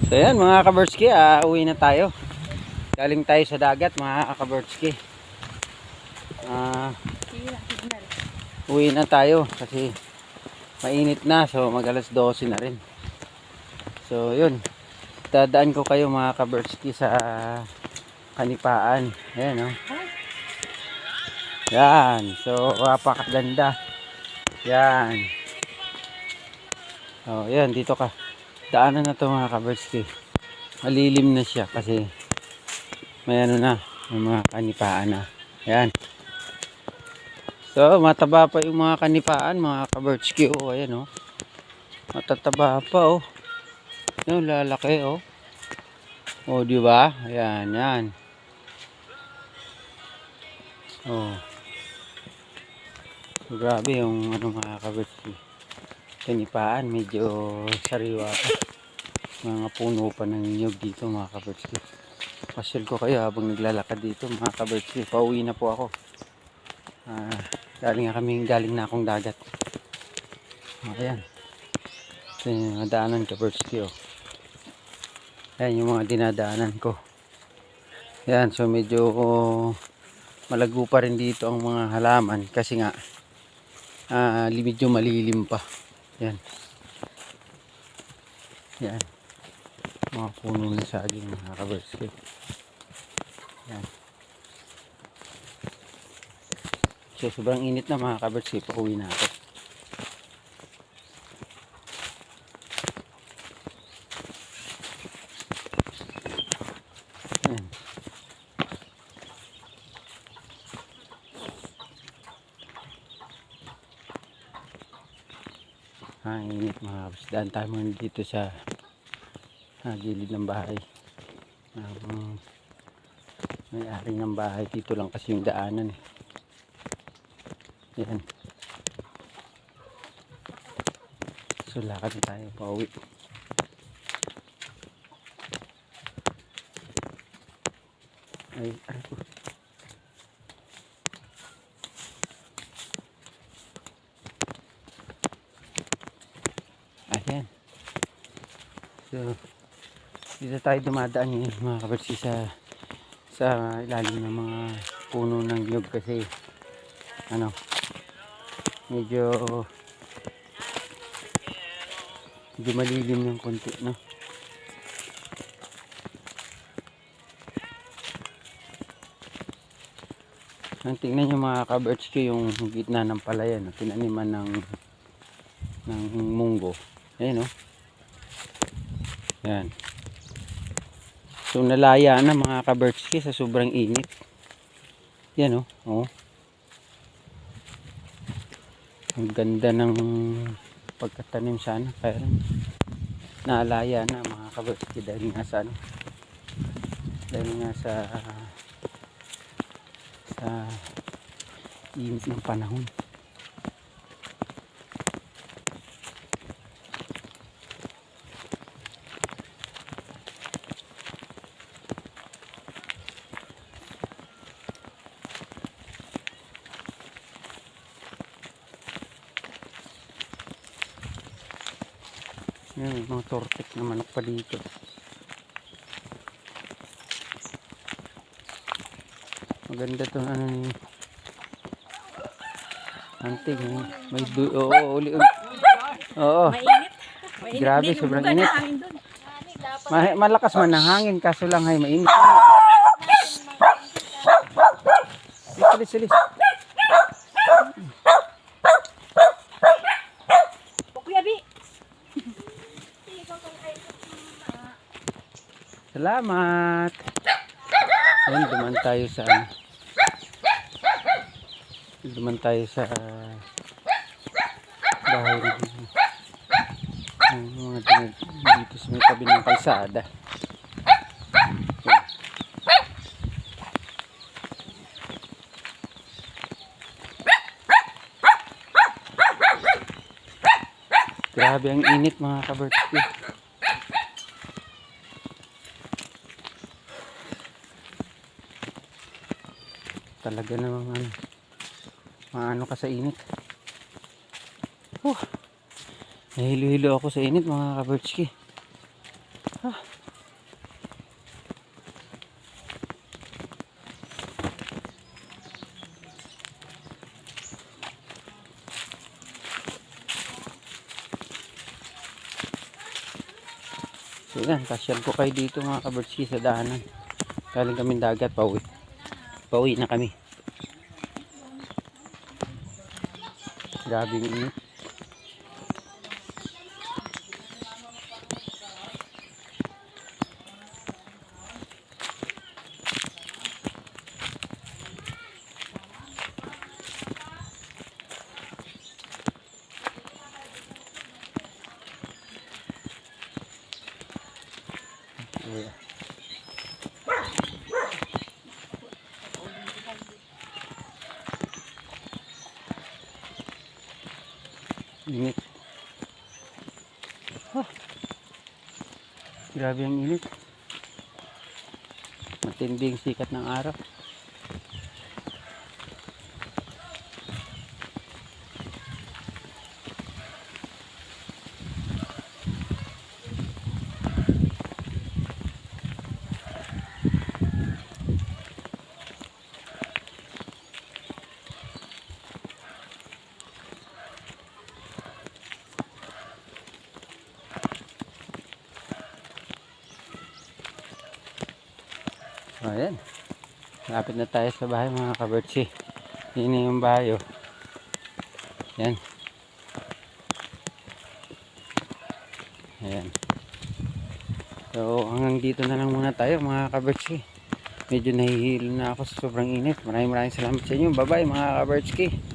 So yan mga kabertski, uwi na tayo. Galing tayo sa dagat mga kabertski. Uwi na tayo kasi mainit na, so mag alas 12 na rin. So yun, dadaan ko kayo mga kabertski sa Kanipaan. Ayan, oh. Yan, so napakaganda. Yan. Oh, yan, dito ka. Daanan na to mga kabertski. Malilim na siya kasi may ano na, may mga kanipaan na. Yan. So, mataba pa yung mga kanipaan, mga kabertski. Oh, ayan, oh. Matataba pa, oh. Yung lalaki, oh. Oh, di ba? Ayan, yan. Oh. So, grabe yung ano mga kabertski. Kanipaan, medyo sariwa pa. Mga puno pa ng niyog dito mga kabertski. Pasyal ko kayo habang naglalakad dito mga kabertski. Pauwi na po ako. Galing na akong dagat. Ayan. Ito yung mga daanan kabertski, oh. Ayan yung mga dinadaanan ko. Ayan, so medyo malago pa rin dito ang mga halaman kasi nga medyo malilim pa. Ayan. Ayan. Mga puno na saging mga kabertski. Ayan. So sobrang init na mga kabertski, pauwi na ako. Init mga kabertski. Daan tayo muna dito sa gilid ng bahay. May-ari ng bahay dito lang kasi yung daanan. Ayan. So lakad na tayo pauwi. Ay po. Ayan. So dito tayo dumadaan ngayon mga kabertski sa ilalim ng mga puno ng niyog kasi ano, medyo malilim yung konti, no? Ang tingnan nyo mga kabertski yung gitna ng palayan, tinaniman ng munggo. Ayan, no? Yan. So nalaya na mga kabertski sa sobrang init. Yan, oh. Oh. Ang ganda ng pagkatanim sana, kaya naalaya na mga kabertski dahil nga sa init ng panahon. Yan, mga tortek na manok pa dito. Maganda to, ano ni antig, may uli. Oo. Mainit. Grabe, sobrang init. Malakas man ang hangin, kaso lang ay mainit. Silis. Salamat. Ayan, duman tayo sa bahay dito sa may tabi ng kalsada. Ayan. Grabe ang init mga kabertski. Talaga namang maano ka sa init. Nahilo-hilo ako sa init mga kabertski. So yan, pasyal ko kayo dito mga kabirdski sa daanan. Galing kami dagat, pauwi. Pauwi na kami. Grabe yung init. Yeah. Init. Grabe ang init. Matinding sikat ng araw. Ayan. Lapit na tayo sa bahay mga kabirdski. Yun yung bahay oh. Yan. Ayan. So hanggang dito na lang muna tayo mga kabirdski. Medyo nahihilo na ako sa sobrang init. Maraming salamat sa inyo. Bye bye mga kabirdski.